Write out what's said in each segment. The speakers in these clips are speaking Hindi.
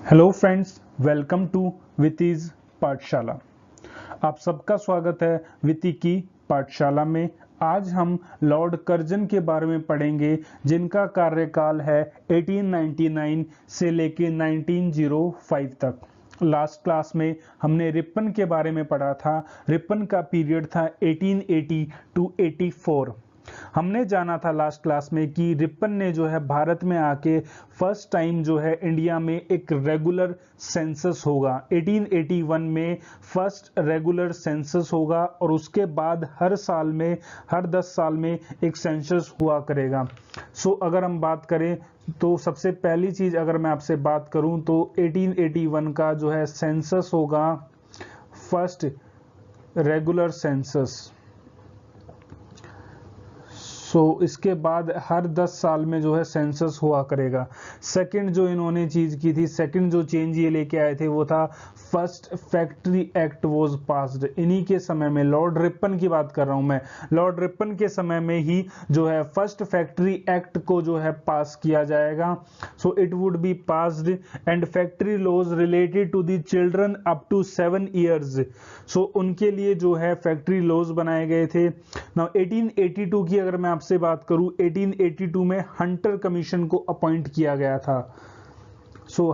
हेलो फ्रेंड्स, वेलकम टू वितीज पाठशाला। आप सबका स्वागत है विती की पाठशाला में। आज हम लॉर्ड कर्जन के बारे में पढ़ेंगे, जिनका कार्यकाल है 1899 से लेके 1905 तक। लास्ट क्लास में हमने रिपन के बारे में पढ़ा था। रिपन का पीरियड था 1880 टू 84। हमने जाना था लास्ट क्लास में कि रिपन ने जो है भारत में आके फर्स्ट टाइम जो है इंडिया में एक रेगुलर सेंसस होगा। 1881 में फर्स्ट रेगुलर सेंसस होगा और उसके बाद हर साल में, हर 10 साल में एक सेंसस हुआ करेगा। अगर हम बात करें तो सबसे पहली चीज अगर मैं आपसे बात करूं तो 1881 का जो है सेंसस होगा फर्स्ट रेगुलर सेंसस। इसके बाद हर 10 साल में जो है सेंसस हुआ करेगा। सेकंड जो इन्होंने चीज की थी, सेकंड जो चेंज ये लेके आए थे वो था first factory act was passed. इन्हीं के समय में, लॉर्ड रिपन की बात कर रहा हूं मैं, लॉर्ड रिपन के समय में ही जो है फर्स्ट फैक्ट्री एक्ट को जो है पास किया जाएगा। So it would be passed and factory laws related to the children up to 7 years. उनके लिए जो है फैक्ट्री लॉज बनाए गए थे। नाउ 1882 की अगर मैं आपसे बात करूं, 1882 में हंटर कमीशन को अपॉइंट किया गया था।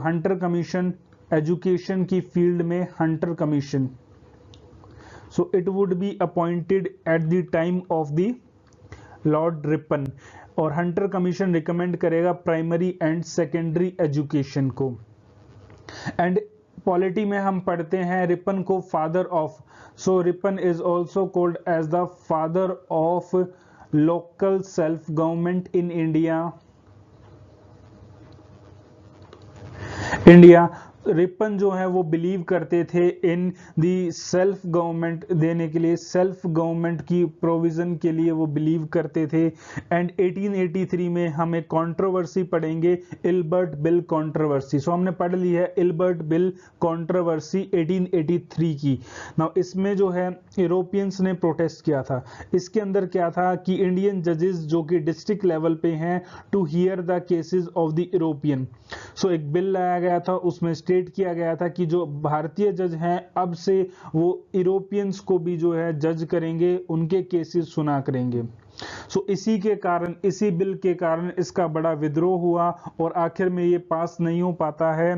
हंटर कमीशन, एजुकेशन की फील्ड में Hunter Commission, it would be appointed at the time of the Lord Ripon. और हंटर कमीशन रिकमेंड करेगा प्राइमरी एंड सेकेंडरी एजुकेशन को। एंड पॉलिटी में हम पढ़ते हैं रिपन को father of, Ripon is also called as the father of local self government in India. Ripon जो है वो बिलीव करते थे इन दी सेल्फ गवर्नमेंट देने के लिए, सेल्फ गवर्नमेंट की प्रोविजन के लिए वो बिलीव करते थे। एंड 1883 में हम एक कंट्रोवर्सी पढ़ेंगे, इल्बर्ट बिल कंट्रोवर्सी। हमने पढ़ ली है इल्बर्ट बिल कंट्रोवर्सी 1883 की। नाउ इसमें जो है यूरोपियंस ने प्रोटेस्ट किया था। इसके अंदर क्या था कि इंडियन जजेस जो कि डिस्ट्रिक्ट लेवल पे हैं to hear the cases of the European. एक बिल लाया गया था, उसमें स्टेट किया गया था कि जो भारतीय जज हैं अब से वो यूरोपियंस को भी जो है जज करेंगे, उनके केसेस सुना करेंगे। इसी के कारण, इसी बिल के कारण इसका बड़ा विद्रोह हुआ और आखिर में ये पास नहीं हो पाता है।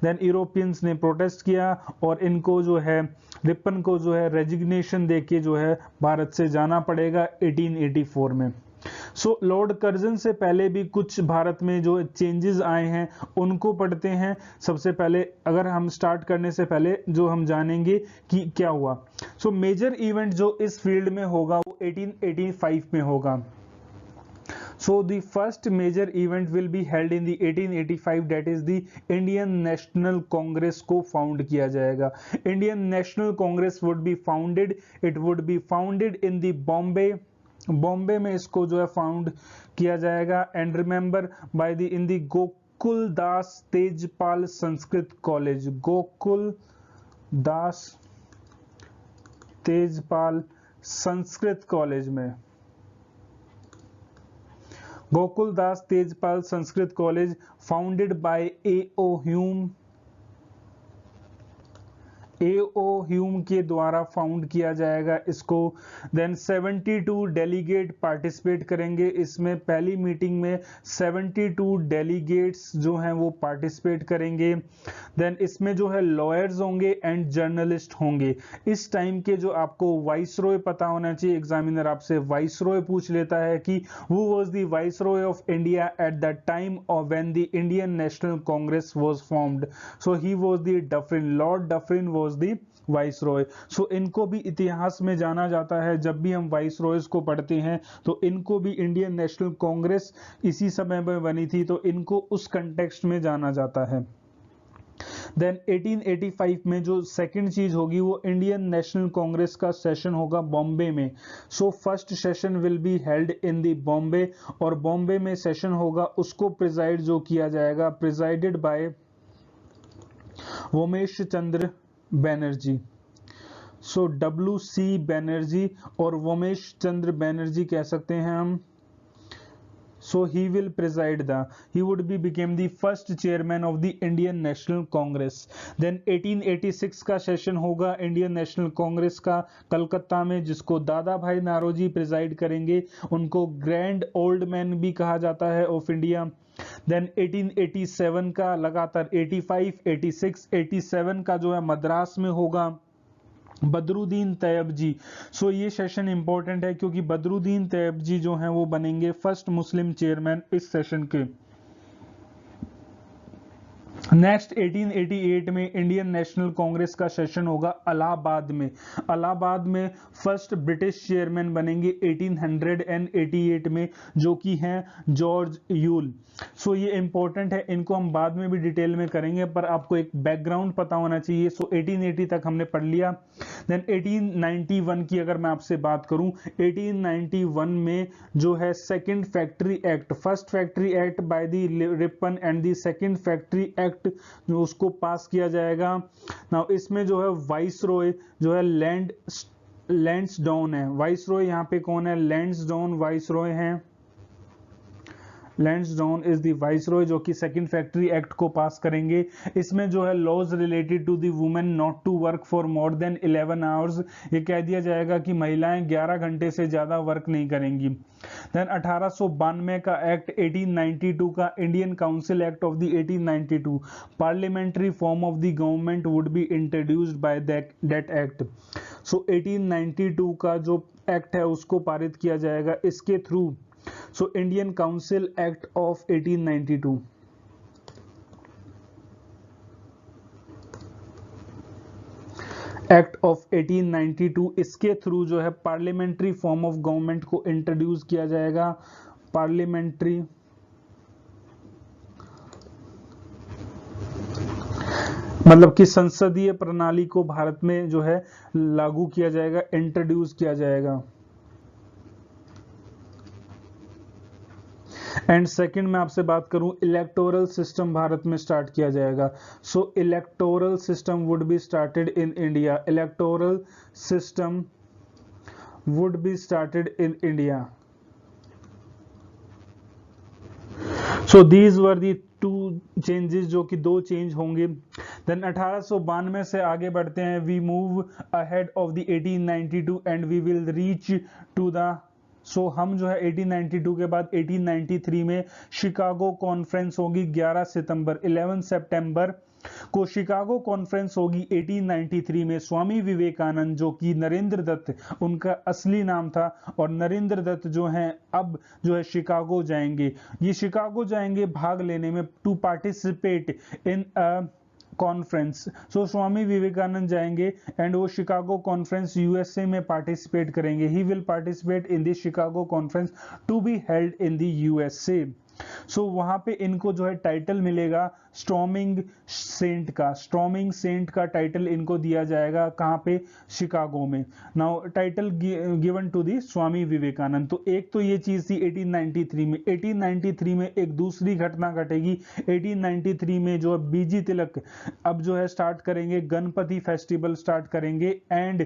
देन यूरोपियंस ने प्रोटेस्ट किया और इनको जो है, रिपन को जो है रेजिग्नेशन देके जो है भारत से जाना पड़ेगा 1884 में। लॉर्ड कर्जन से पहले भी कुछ भारत में जो चेंजेस आए हैं उनको पढ़ते हैं। सबसे पहले अगर हम स्टार्ट करने से पहले जो हम जानेंगे कि क्या हुआ। मेजर इवेंट जो इस फील्ड में होगा वो 1885 में होगा। The first major event will be held in the 1885, that is the Indian National Congress को फाउंड किया जाएगा। Indian National Congress would be founded, it would be founded in the Bombay में इसको जो है फाउंड किया जाएगा। And remember by the in the Gokul Das Tejpal Sanskrit college, Gokul Das Tejpal Sanskrit college में, Gokul Das Tejpal Sanskrit college founded by A.O. Hume, A.O. Hume के द्वारा फाउंड किया जाएगा इसको। देन 72 डेलीगेट पार्टिसिपेट करेंगे इसमें। पहली मीटिंग में 72 डेलीगेट्स जो हैं वो पार्टिसिपेट करेंगे। देन इसमें जो है लॉयर्स होंगे एंड जर्नलिस्ट होंगे। इस टाइम के जो आपको वाइसरॉय पता होना चाहिए, एग्जामिनर आपसे वाइसरॉय पूछ लेता है कि who was the viceroy of India at the time of when the Indian national Congress was formed. He was the Dufferin, Lord Dufferin was the viceroy. इनको भी इतिहास में जाना जाता है। जब भी हम वाइसरॉयज को पढ़ते हैं तो इनको भी, इंडियन नेशनल कांग्रेस इसी समय में बनी थी तो इनको उस कंटेक्स्ट में जाना जाता है। देन 1885 में जो सेकंड चीज होगी वो इंडियन नेशनल कांग्रेस का सेशन होगा बॉम्बे में। First session will be held in the Bombay, और बॉम्बे में सेशन होगा उसको प्रिजाइड जो किया जाएगा, प्रिजाइडेड बाय वोमेश चंद्र बैनर्जी। WC बैनर्जी और वोमेश चंद्र बैनर्जी कह सकते हैं हम। so he would be became the first chairman of the Indian National Congress. Then 1886 का सेशन होगा इंडियन नेशनल कांग्रेस का कलकत्ता में, जिसको दादा भाई नारोजी प्रिजाइड करेंगे। उनको ग्रैंड ओल्ड मैन भी कहा जाता है ऑफ इंडिया। देन 1887 का लगातार 85, 86, 87 का जो है मद्रास में होगा बदरुद्दीन तैयब जी। सो ये सेशन इंपॉर्टेंट है क्योंकि बदरुद्दीन तैयब जी जो हैं वो बनेंगे फर्स्ट मुस्लिम चेयरमैन इस सेशन के। नेक्स्ट 1888 में इंडियन नेशनल कांग्रेस का सेशन होगा इलाहाबाद में। इलाहाबाद में फर्स्ट ब्रिटिश चेयरमैन बनेंगे 1888 में, जो कि हैं जॉर्ज यूल। सो ये इंपॉर्टेंट है, इनको हम बाद में भी डिटेल में करेंगे, पर आपको एक बैकग्राउंड पता होना चाहिए। सो 1880 तक हमने पढ़ लिया। देन 1891 की अगर मैं आपसे बात करूं, 1891 में जो है second factory act, first factory act by the Ripon and the second factory act जो उसको पास किया जाएगा। नाउ इसमें जो है वाइसरॉय जो है लैंसडाउन है। वाइसरॉय यहाँ पे कौन है? लैंसडाउन वाइसरॉय हैं। लैंसडाउन इज द वाइसरॉय जो कि सेकंड फैक्ट्री एक्ट को पास करेंगे। इसमें जो है laws related to the women not to work for more than 11 hours, ये कह दिया जाएगा कि महिलाएं 11 घंटे से ज्यादा वर्क नहीं करेंगी। देन 1892 का एक्ट, 1892 का Indian council act of the 1892, parliamentary form of the government would be introduced by that act. So 1892 का जो एक्ट है उसको पारित किया जाएगा इसके through. So Indian Council Act of 1892. Act of 1892, इसके थ्रू जो है पार्लियामेंट्री फॉर्म ऑफ गवर्नमेंट को इंट्रोड्यूस किया जाएगा। पार्लियामेंट्री मतलब कि संसदीय प्रणाली को भारत में जो है लागू किया जाएगा, इंट्रोड्यूस किया जाएगा। एंड सेकंड मैं आपसे बात करूं, इलेक्टोरल सिस्टम भारत में स्टार्ट किया जाएगा। So electoral system would be started in India. Electoral system would be started in India. So these were the two changes, जो कि दो चेंज होंगे। देन 1892 से आगे बढ़ते हैं। We move ahead of the 1892 and we will reach to the so हम जो है 1892 के बाद 1893 में शिकागो कॉन्फ्रेंस होगी 11 सितंबर 11 सितंबर को शिकागो कॉन्फ्रेंस होगी 1893 में। स्वामी विवेकानंद जो कि नरेंद्र दत्त उनका असली नाम था, और नरेंद्र दत्त जो हैं अब जो है शिकागो जाएंगे। ये शिकागो जाएंगे भाग लेने में, to participate in conference. So Swami Vivekananda जाएंगे एंड वो शिकागो कॉन्फ्रेंस यूएसए में पार्टिसिपेट करेंगे। He will participate in the Chicago conference to be held in the USA. So वहां पे इनको जो है टाइटल मिलेगा स्टॉर्मिंग सेंट का। स्टॉर्मिंग सेंट का टाइटल इनको दिया जाएगा कहां पे? शिकागो में। Now title given to the Swami Vivekananda. तो एक तो ये चीज थी 1893 में। 1893 में एक दूसरी घटना घटेगी। 1893 में जो है बीजी तिलक अब जो है स्टार्ट करेंगे, गणपति फेस्टिवल स्टार्ट करेंगे एंड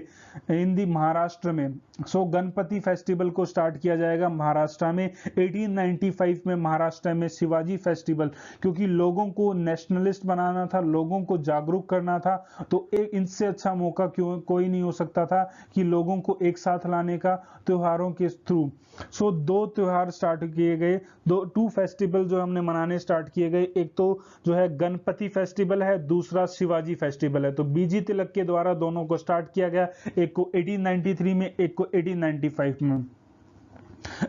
इन दी महाराष्ट्र में। सो गणपति फेस्टिवल को स्टार्ट किया जाएगा महाराष्ट्र में। 1895 में महाराष्ट्र में शिवाजी फेस्टिवल, क्योंकि लोगों को नेशनलिस्ट बनाना था, लोगों को जागरूक करना था, तो एक इनसे अच्छा मौका क्यों कोई नहीं हो सकता था कि लोगों को एक साथ लाने का त्योहारों के थ्रू। सो दो त्योहार स्टार्ट किए गए, टू फेस्टिवल जो हमने मनाने स्टार्ट किए गए। एक तो जो है गणपति फेस्टिवल है, दूसरा शिवाजी फेस्टिवल है। तो बीजी तिलक के द्वारा दोनों को स्टार्ट किया गया, एक को 1893 में, एक को 1895 में।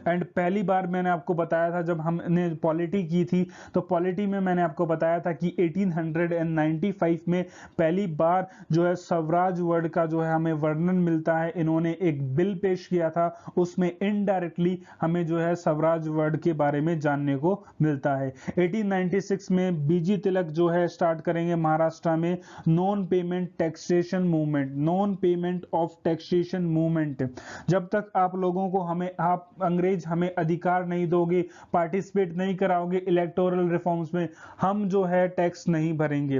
एंड पहली बार मैंने आपको बताया था जब हमने पॉलिटी की थी, तो पॉलिटी में मैंने आपको बताया था कि 1895 में पहली बार जो है स्वराज वर्ड का जो है हमें वर्णन मिलता है। इन्होंने एक बिल पेश किया था, उसमें इनडायरेक्टली हमें जो है स्वराज वर्ड के बारे में जानने को मिलता है। 1896 में बीजी तिलक जो है स्टार्ट करेंगे महाराष्ट्र में non payment taxation movement. Non payment of taxation movement, जब तक आप लोगों को आप अंग्रेज हमें अधिकार नहीं दोगे, पार्टिसिपेट नहीं कराओगे इलेक्टोरल रिफॉर्म्स में, हम जो है टैक्स नहीं भरेंगे।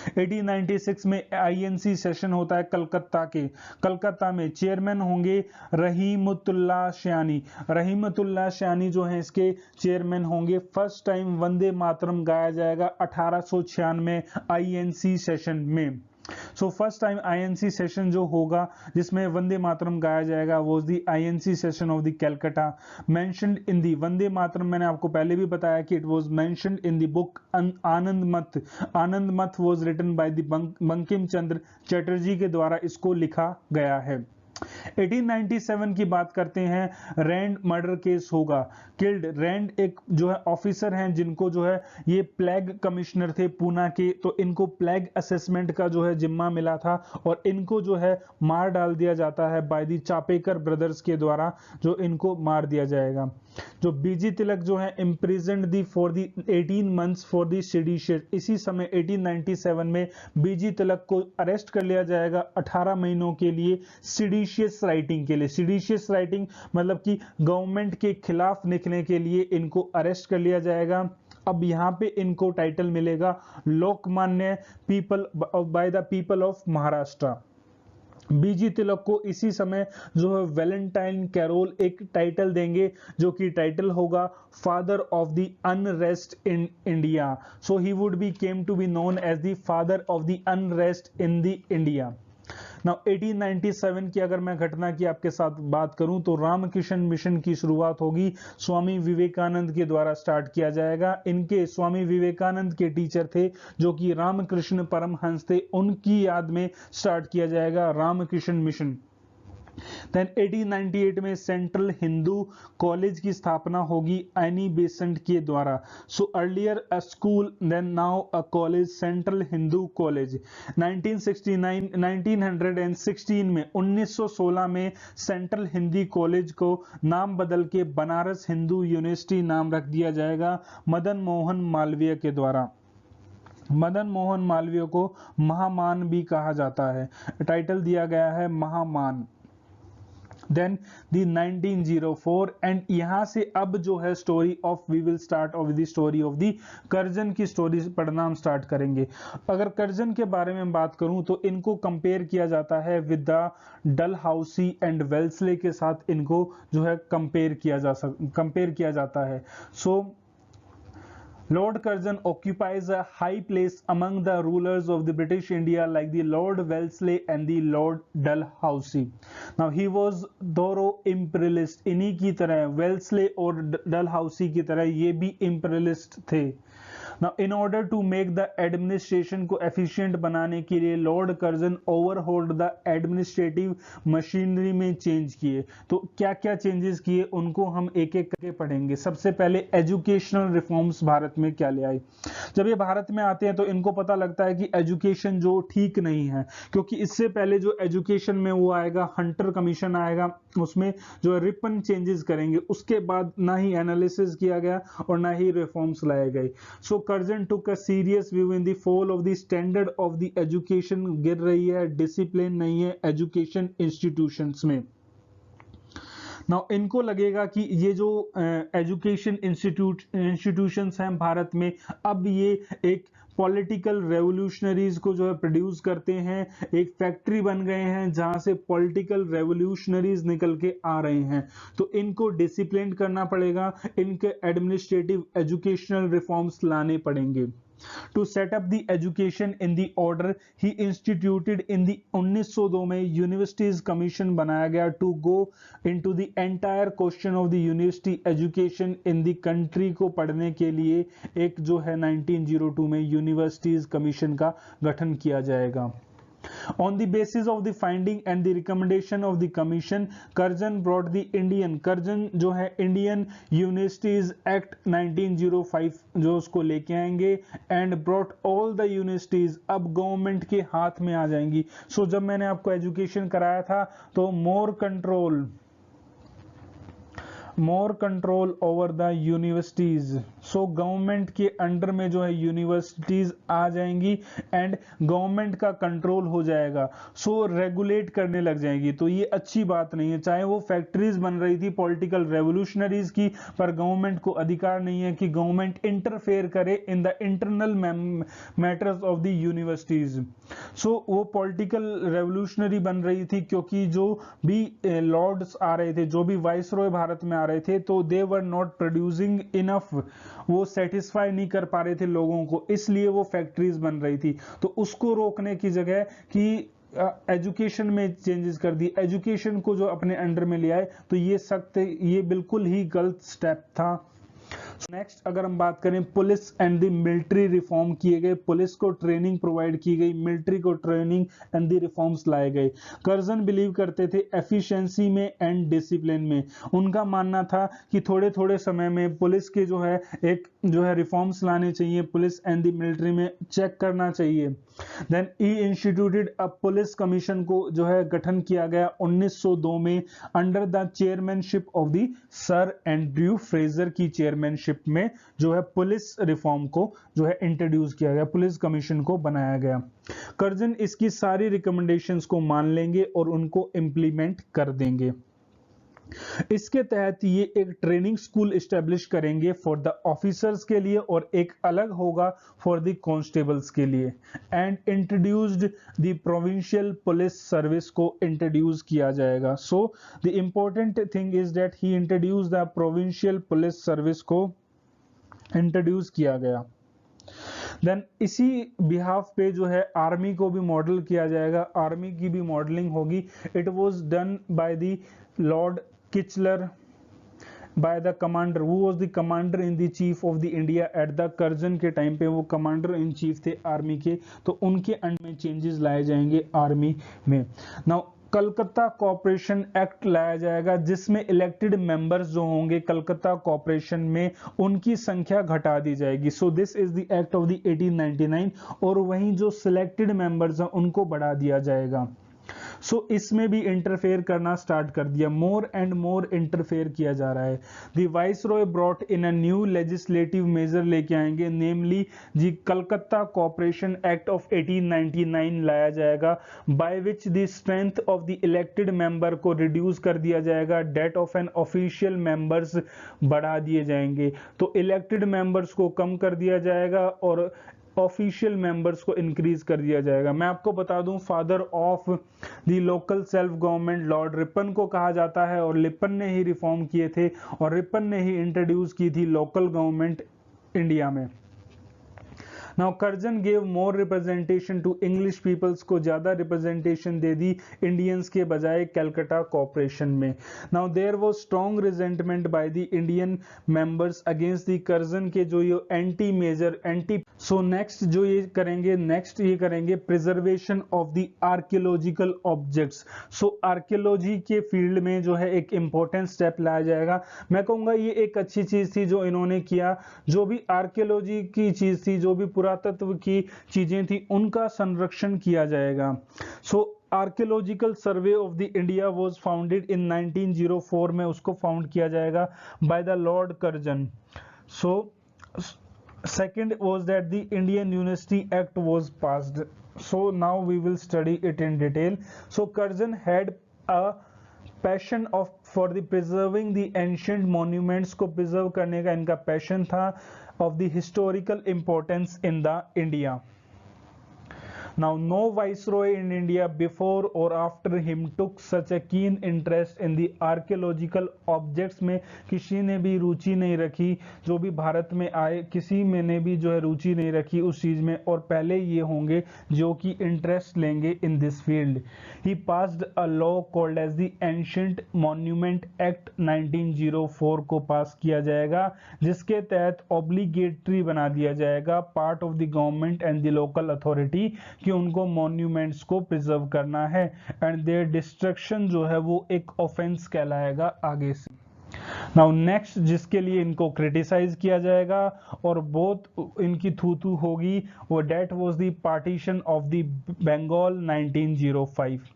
1896 में आईएनसी सेशन होता है कलकत्ता में चेयरमैन होंगे रहीमतुल्लाह शानी। रहीमतुल्लाह शानी जो है इसके चेयरमैन होंगे। फर्स्ट टाइम वंदे मातरम गाया जाएगा 1896 आईएनसी सेशन में। So first time INC session जो होगा जिसमें वंदे मातरम गाया जाएगा वो the INC session of the Calcutta. Mentioned in the Vande Mataram मैंने आपको पहले भी बताया कि it was mentioned in the book Anand Math. Anand Math was written by the Bankim Chandra Chatterjee के द्वारा इसको लिखा गया है। 1897 की बात करते हैं, रैंड मर्डर केस होगा। किल्ड रैंड एक जो है ऑफिसर हैं जिनको जो है ये प्लेग कमिश्नर थे पूना के, तो इनको प्लेग असेसमेंट का जो है जिम्मा मिला था और इनको जो है मार डाल दिया जाता है बाय दी चापेकर ब्रदर्स के द्वारा, जो इनको मार दिया जाएगा। जो बीजी तिलक जो है imprisoned the for the 18 months for the seditious. इसी समय 1897 में बीजी तिलक को अरेस्ट कर लिया जाएगा 18 महीनों के लिए सेडिशियस राइटिंग के लिए। सेडिशियस राइटिंग मतलब कि गवर्नमेंट के खिलाफ लिखने के लिए इनको अरेस्ट कर लिया जाएगा। अब यहाँ पे इनको टाइटल मिलेगा Lokmanya people by the people of Maharashtra. BG Tilak को इसी समय जो है वैलेंटाइन कैरोल एक टाइटल देंगे जो कि टाइटल होगा father of the unrest in India. So he would be came to be known as the father of the unrest in the India. Now 1897 की अगर मैं घटना की आपके साथ बात करूं तो रामकृष्ण मिशन की शुरुआत होगी, स्वामी विवेकानंद के द्वारा स्टार्ट किया जाएगा। इनके स्वामी विवेकानंद के टीचर थे जो कि रामकृष्ण परमहंस थे, उनकी याद में स्टार्ट किया जाएगा रामकृष्ण मिशन। देन 1898 में सेंट्रल हिंदू कॉलेज की स्थापना होगी एनी बेसेंट के द्वारा। So earlier a school then now a college, central Hindu college. 1916 में 1916 में सेंट्रल हिंदी कॉलेज को नाम बदल के बनारस हिंदू यूनिवर्सिटी नाम रख दिया जाएगा मदन मोहन मालवीय के द्वारा। मदन मोहन मालवीय को महामान भी कहा जाता है, टाइटल दिया गया है महामान। देन दी 1904 एंड यहां से अब जो है story of we will start of the story of the Curzon की स्टोरी पढ़ना हम स्टार्ट करेंगे। अगर कर्जन के बारे में बात करूं तो इनको कंपेयर किया जाता है with the Dalhousie and Wellesley के साथ इनको जो है कंपेयर किया जाता है। सो Lord Curzon occupies a high place among the rulers of the British India like the Lord Wellesley and the Lord Dalhousie. Now he was thorough imperialist, इन्हीं की तरह वेल्सले और डलहाउसी की तरह ये भी imperialist थे। Now in order to make the administration को efficient बनाने के लिए Lord Curzon overhauled the administrative machinery में चेंज किए। तो क्या क्या चेंजेस किए उनको हम एक एक करके पढ़ेंगे। सबसे पहले एजुकेशनल रिफॉर्म्स भारत में क्या ले आई। जब ये भारत में आते हैं तो इनको पता लगता है कि एजुकेशन जो ठीक नहीं है, क्योंकि इससे पहले जो एजुकेशन में वो आएगा हंटर कमीशन आएगा, उसमें जो रिपन चेंजेस करेंगे, उसके बाद ना ही एनालिसिस किया गया और ना ही रिफॉर्म्स लाए गए। So Curzon took a serious view in the fall of the standard of the education, गिर रही है, डिसिप्लिन नहीं है एजुकेशन इंस्टीट्यूशंस में। नाउ इनको लगेगा कि ये जो एजुकेशन इंस्टीट्यूशंस हैं भारत में, अब ये एक पॉलिटिकल रेवोल्यूशनरीज को जो है प्रोड्यूस करते हैं, एक फैक्ट्री बन गए हैं जहां से पॉलिटिकल रेवोल्यूशनरीज निकल के आ रहे हैं। तो इनको डिसिप्लिन करना पड़ेगा, इनके एडमिनिस्ट्रेटिव एजुकेशनल रिफॉर्म्स लाने पड़ेंगे। To set up the education in the order, he instituted in the 1902 में यूनिवर्सिटीज कमीशन बनाया गया to go into the entire question of the university education in the country को पढ़ने के लिए एक जो है 1902 में यूनिवर्सिटीज कमीशन का गठन किया जाएगा। On the basis of the finding and the recommendation of the commission, Curzon brought the Curzon जो है इंडियन यूनिवर्सिटीज एक्ट 1905 जो उसको लेके आएंगे and brought all the universities अब गवर्नमेंट के हाथ में आ जाएंगी। सो जब मैंने आपको एजुकेशन कराया था तो more control more control over the universities, so government के अंडर में जो है यूनिवर्सिटीज आ जाएंगी एंड गवर्नमेंट का कंट्रोल हो जाएगा, सो रेगुलेट करने लग जाएंगी। तो ये अच्छी बात नहीं है, चाहे वो फैक्ट्रीज बन रही थी पॉलिटिकल रेवोल्यूशनरीज की, पर गवर्नमेंट को अधिकार नहीं है कि गवर्नमेंट इंटरफेयर करे in the internal matters of the universities. So वो पॉलिटिकल रेवोल्यूशनरी बन रही थी क्योंकि जो भी लॉर्ड्स आ रहे थे, जो भी वाइसरॉय भारत में आ रहे थे, तो दे वर नॉट प्रोड्यूसिंग इनफ, वो सेटिस्फाई नहीं कर पा रहे थे लोगों को, इसलिए वो फैक्ट्रीज बन रही थी। तो उसको रोकने की जगह कि एजुकेशन में चेंजेस कर दी, एजुकेशन को जो अपने अंडर में ले आए, तो ये सख्त, ये बिल्कुल ही गलत स्टेप था। नेक्स्ट अगर हम बात करें police and the military reform किए गए, पुलिस को ट्रेनिंग प्रोवाइड की गई, मिलिट्री को ट्रेनिंग एंड द रिफॉर्म्स लाए गए। कर्जन बिलीव करते थे एफिशिएंसी में एंड डिसिप्लिन में, उनका मानना था कि थोड़े थोड़े समय में पुलिस के जो है एक जो है रिफॉर्म्स लाने चाहिए, पुलिस एंड द मिलिट्री में चेक करना चाहिए। Then he instituted a police commission को जो है गठन किया गया 1902 में under the chairmanship of the sir Andrew Fraser की चेयरमैनशिप में जो है पुलिस रिफॉर्म को जो है इंट्रोड्यूस किया गया, पुलिस कमीशन को बनाया गया। कर्जन इसकी सारी रिकमेंडेशंस को मान लेंगे और उनको इंप्लीमेंट कर देंगे। इसके तहत ये एक ट्रेनिंग स्कूल एस्टेब्लिश करेंगे फॉर द ऑफिसर्स के लिए और एक अलग होगा फॉर द कांस्टेबल्स के लिए। And introduced the provincial police service को इंट्रोड्यूस किया जाएगा। So the important thing is that he introduce the provincial police service को इंट्रोड्यूस किया गया। देन इसी बिहाफ पे जो है आर्मी को भी मॉडल किया जाएगा, आर्मी की भी मॉडलिंग होगी। It was done by the lord Kitchener by the commander who was the commander in the chief of the India at the Curzon के टाइम पे वो कमांडर इन चीफ थे आर्मी के, तो उनके अंडर में चेंजेस लाए जाएंगे आर्मी में। नाउ कलकत्ता कॉर्पोरेशन एक्ट लाया जाएगा जिसमें इलेक्टेड मेंबर्स जो होंगे कलकत्ता कॉर्पोरेशन में उनकी संख्या घटा दी जाएगी। सो this is the act of the 1899 और वहीं जो सिलेक्टेड मेंबर्स हैं उनको बढ़ा दिया जाएगा। सो इसमें भी इंटरफेयर करना स्टार्ट कर दिया, मोर एंड मोर इंटरफेयर किया जा रहा है। The viceroy brought in a new legislative measure लेके आएंगे, namely the Calcutta corporation act of 1899 लाया जाएगा, by which the strength of the elected member को रिड्यूस कर दिया जाएगा, that of an official members बढ़ा दिए जाएंगे। तो इलेक्टेड मेंबर्स को कम कर दिया जाएगा और ऑफिशियल मेंबर्स को इंक्रीज कर दिया जाएगा। मैं आपको बता दूं father of the local self government Lord Ripon को कहा जाता है और रिपन ने ही रिफॉर्म किए थे और रिपन ने ही इंट्रोड्यूस की थी लोकल गवर्नमेंट इंडिया में। Now Curzon gave more representation to English peoples को ज्यादा रिप्रेजेंटेशन दे दी इंडियंस के बजाय कलकत्ता कॉर्पोरेशन में। Now there was strong resentment by the Indian members against the Curzon के जो ये anti measure anti. So next जो ये करेंगे preservation of the archaeological objects. So archaeology के फील्ड में जो है एक इंपॉर्टेंट स्टेप लाया जाएगा। मैं कहूंगा ये एक अच्छी चीज थी जो इन्होंने किया, जो भी आर्कियोलॉजी की चीज थी, जो भी पुरातत्व की चीजें थी उनका संरक्षण किया जाएगा। So archaeological survey of the India was founded in 1904 में उसको फाउंड किया जाएगा by the lord Curzon. So second was that the Indian University Act was passed. So now we will study it in detail. So Curzon had a passion for the preserving the ancient monuments को preserve करने का इनका passion था of the historical importance in the India. Now, no viceroy in India before or after him took such a keen interest in the archaeological objects में किसी ने भी रुचि नहीं रखी, जो भी भारत में आए किसी में ने भी जो है रुचि नहीं रखी उस चीज में, और पहले ये होंगे जो कि इंटरेस्ट लेंगे in this field. He passed a law called as the Ancient Monument Act 1904 को पास किया जाएगा, जिसके तहत ऑब्लिगेटरी बना दिया जाएगा part of the government and the local authority कि उनको मॉन्यूमेंट्स को प्रिजर्व करना है, एंड देयर डिस्ट्रक्शन जो है वो एक ऑफेंस कहलाएगा आगे से। नाउ नेक्स्ट जिसके लिए इनको क्रिटिसाइज किया जाएगा और बहुत इनकी थू होगी वो that was the partition of the Bengal 1905।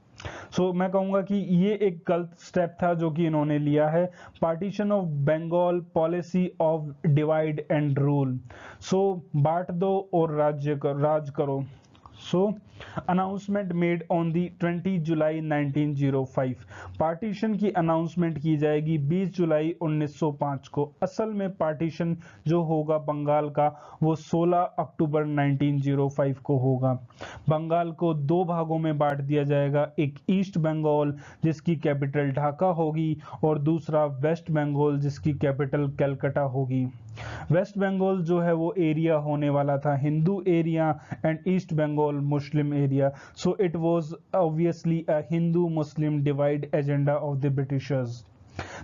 So मैं कहूँगा कि ये एक गलत स्टेप था जो कि इन्होंने लिया है। Partition of Bengal, policy of divide and rule. So बांट दो और राज करो। So announcement made on the 20 July 1905। Partition की अनाउंसमेंट की जाएगी 20 जुलाई 1905 को। असल में पार्टीशन जो होगा बंगाल का वो 16 अक्टूबर 1905 को होगा। बंगाल को दो भागों में बांट दिया जाएगा, एक ईस्ट बंगाल जिसकी कैपिटल ढाका होगी और दूसरा वेस्ट बंगाल जिसकी कैपिटल कलकत्ता होगी। वेस्ट बंगाल जो है वो एरिया होने वाला था Hindu area and east Bengal Muslim area. So it was obviously a Hindu Muslim divide agenda of the Britishers.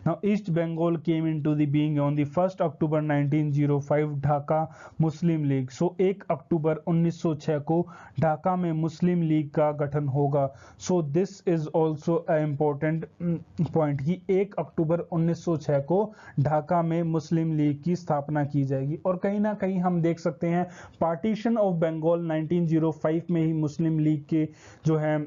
Now East Bengal came into the being on the 1st October 1905 Dhaka Muslim League. So 1 अक्टूबर 1906 को ढाका में मुस्लिम लीग का गठन होगा। So this is also a important point कि 1 अक्टूबर 1906 को ढाका में मुस्लिम लीग की स्थापना की जाएगी। और कहीं ना कहीं हम देख सकते हैं पार्टीशन ऑफ बंगाल 1905 में ही मुस्लिम लीग के जो है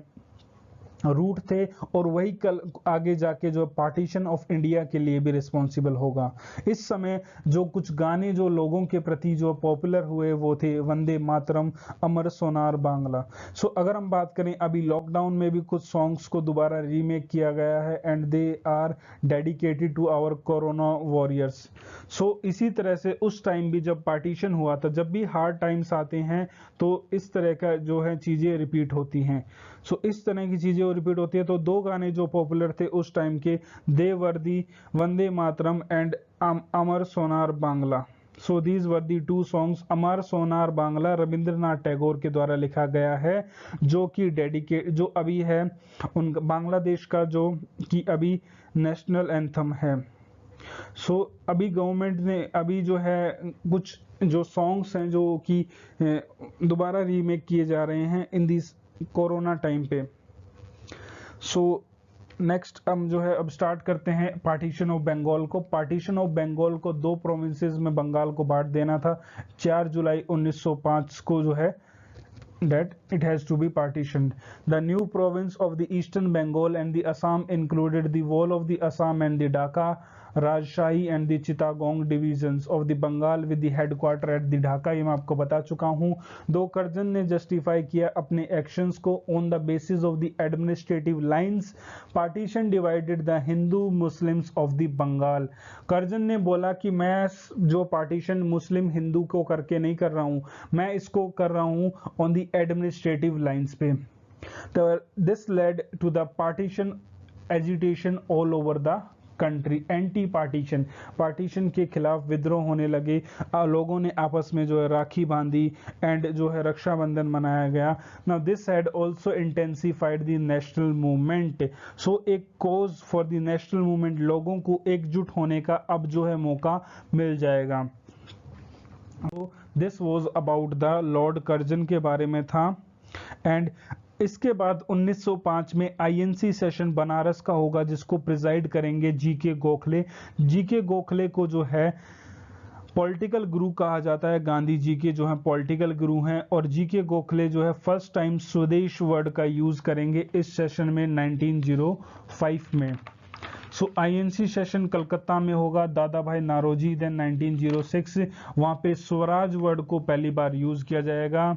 रूट थे और वही कल आगे जाके जो पार्टीशन ऑफ इंडिया के लिए भी रिस्पॉन्सिबल होगा। इस समय जो कुछ गाने जो लोगों के प्रति जो पॉपुलर हुए वो थे वंदे मातरम, अमर सोनार बांग्ला। सो अगर हम बात करें अभी लॉकडाउन में भी कुछ सॉन्ग्स को दोबारा रीमेक किया गया है and they are dedicated to our corona warriors. So इसी तरह से उस टाइम भी जब पार्टीशन हुआ था, जब भी हार्ड टाइम्स आते हैं तो इस तरह का जो है चीजें रिपीट होती हैं। सो इस तरह की चीजें रिपीट होती है। तो दो गाने जो पॉपुलर थे उस टाइम के, they were the Vande Mataram and Amar Sonar Bangla. So these were the two songs. Amar Sonar Bangla Rabindranath Tagore के द्वारा लिखा गया है जो कि जो अभी है उन बांग्लादेश का जो कि अभी नेशनल एंथम है। सो अभी गवर्नमेंट ने अभी जो है कुछ जो सॉन्ग्स हैं जो कि दोबारा रीमेक किए जा रहे हैं इन दिस कोरोना टाइम पे। सो नेक्स्ट हम जो है अब स्टार्ट करते हैं पार्टीशन ऑफ बंगाल को। पार्टीशन ऑफ बंगाल को दो प्रोविंसेस में बंगाल को बांट देना था। 4 जुलाई 1905 को जो है that it has to be partitioned. The new province of the Eastern Bengal and the Assam included the whole of the Assam and the Dhaka, Rajshahi and the Chittagong divisions of the Bengal with the headquarter at the Dhaka। ये मैं आपको बता चुका हूँ। दो कर्जन ने जस्टिफाई किया अपने एक्शंस को on the basis of the administrative lines. Partition divided the Hindu Muslims of the Bengal. Curzon ने बोला कि मैं जो पार्टीशन मुस्लिम हिंदू को करके नहीं कर रहा हूँ, मैं इसको कर रहा हूँ ऑन द एडमिनिस्ट्रेटिव लाइंस पे। This led to the partition agitation all over the country. Anti partition, partition के खिलाफ विद्रोह होने लगे। लोगों ने आपस में जो है राखी बांधी एंड जो है रक्षाबंधन मनाया गया। Now this had also intensified the national movement. So एक cause for the national movement, लोगों को एकजुट होने का अब जो है मौका मिल जाएगा। तो this was about the lord Curzon के बारे में था। एंड इसके बाद 1905 में आईएनसी सेशन बनारस का होगा जिसको प्रिजाइड करेंगे जीके गोखले। जीके गोखले को जो है पॉलिटिकल गुरु कहा जाता है, गांधी जी के जो है पॉलिटिकल गुरु हैं। और जीके गोखले जो है फर्स्ट टाइम स्वदेश वर्ड का यूज करेंगे इस सेशन में 1905 में। सो आईएनसी सेशन कलकत्ता में होगा, दादा भाई नारोजी। देन 1906 वहां पे स्वराज वर्ड को पहली बार यूज किया जाएगा।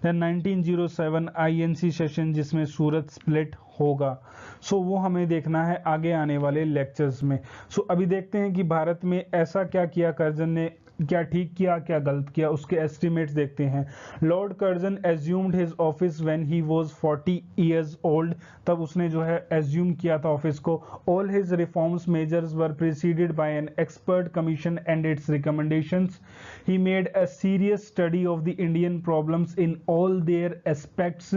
देन 1907 आईएनसी सेशन जिसमें सूरत स्प्लिट होगा। सो वो हमें देखना है आगे आने वाले लेक्चर्स में। सो अभी देखते हैं कि भारत में ऐसा क्या किया कर्जन ने, क्या ठीक किया क्या गलत किया, उसके एस्टिमेट्स देखते हैं। Lord Curzon assumed his office when he was 40 years old. तब उसने जो है एज्यूम किया था ऑफिस को। All his reforms measures were preceded by an expert commission and its recommendations. He made a serious study of the Indian problems in all their aspects.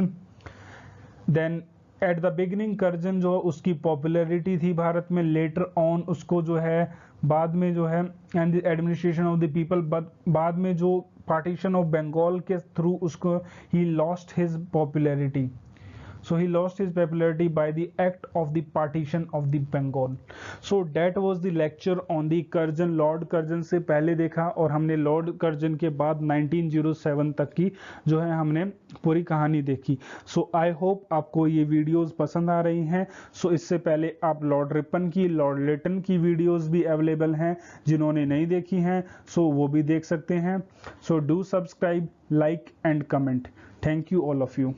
Then at the beginning Curzon जो उसकी पॉपुलैरिटी थी भारत में, लेटर ऑन उसको जो है बाद में जो है and the administration of the people, बाद में जो पार्टीशन ऑफ बंगाल के थ्रू उसको he lost his popularity. So he lost his popularity by the act of the partition of the Bengal. So that was the lecture on the Curzon. Lord Curzon से पहले देखा और हमने लॉर्ड कर्जन के बाद 1907 तक की जो है हमने पूरी कहानी देखी. सो आई होप आपको ये वीडियोस पसंद आ रही हैं. सो इससे पहले आप लॉर्ड रिपन की, लॉर्ड लिटन की वीडियोस भी अवेलेबल हैं जिन्होंने नहीं देखी हैं, सो वो भी देख सकते हैं. So do subscribe, like and comment. Thank you all of you.